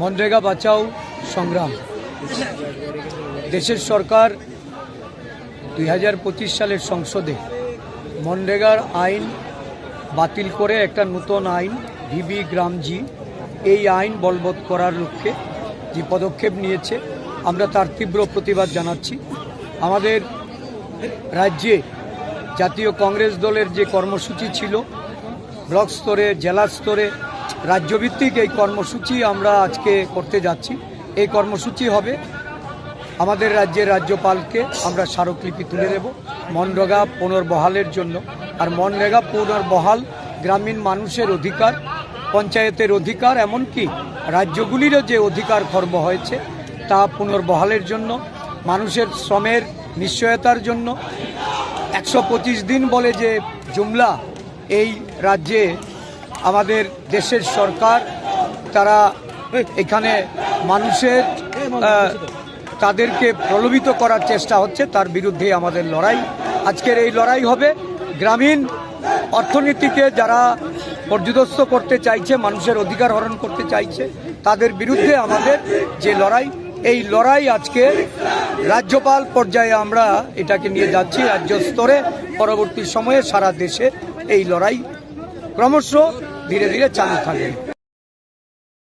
মনরেগা বাঁচাও সংগ্রাম। দেশের সরকার 2025 সালের সংসদে মনরেগার আইন বাতিল করে একটা নতুন আইন ভিবি গ্রামজি এই আইন বলবৎ করার লক্ষ্যে যে পদক্ষেপ নিয়েছে আমরা তার তীব্র প্রতিবাদ জানাচ্ছি। আমাদের রাজ্যে জাতীয় কংগ্রেস দলের যে কর্মসূচি ছিল ব্লক স্তরে, জেলা স্তরে, রাজ্যভিত্তিক এই কর্মসূচি আমরা আজকে করতে যাচ্ছি। এই কর্মসূচি হবে আমাদের রাজ্যের রাজ্যপালকে আমরা স্মারকলিপি তুলে দেব মনরেগা পুনর্বহালের জন্য। আর মনরেগা পুনর্বহাল গ্রামীণ মানুষের অধিকার, পঞ্চায়েতের অধিকার, এমনকি রাজ্যগুলিরও যে অধিকার খর্ব হয়েছে তা পুনর্বহালের জন্য, মানুষের শ্রমের নিশ্চয়তার জন্য। 125 দিন বলে যে জুমলা এই রাজ্যে আমাদের দেশের সরকার তারা এখানে মানুষের তাদেরকে প্রলোভিত করার চেষ্টা হচ্ছে, তার বিরুদ্ধে আমাদের লড়াই। আজকের এই লড়াই হবে গ্রামীণ অর্থনীতিকে যারা পর্যদস্ত করতে চাইছে, মানুষের অধিকার হরণ করতে চাইছে, তাদের বিরুদ্ধে আমাদের যে লড়াই, এই লড়াই আজকে রাজ্যপাল পর্যায়ে আমরা এটাকে নিয়ে যাচ্ছি রাজ্য স্তরে। পরবর্তী সময়ে সারা দেশে এই লড়াই ক্রমশ ধীরে ধীরে চালু থাকবে।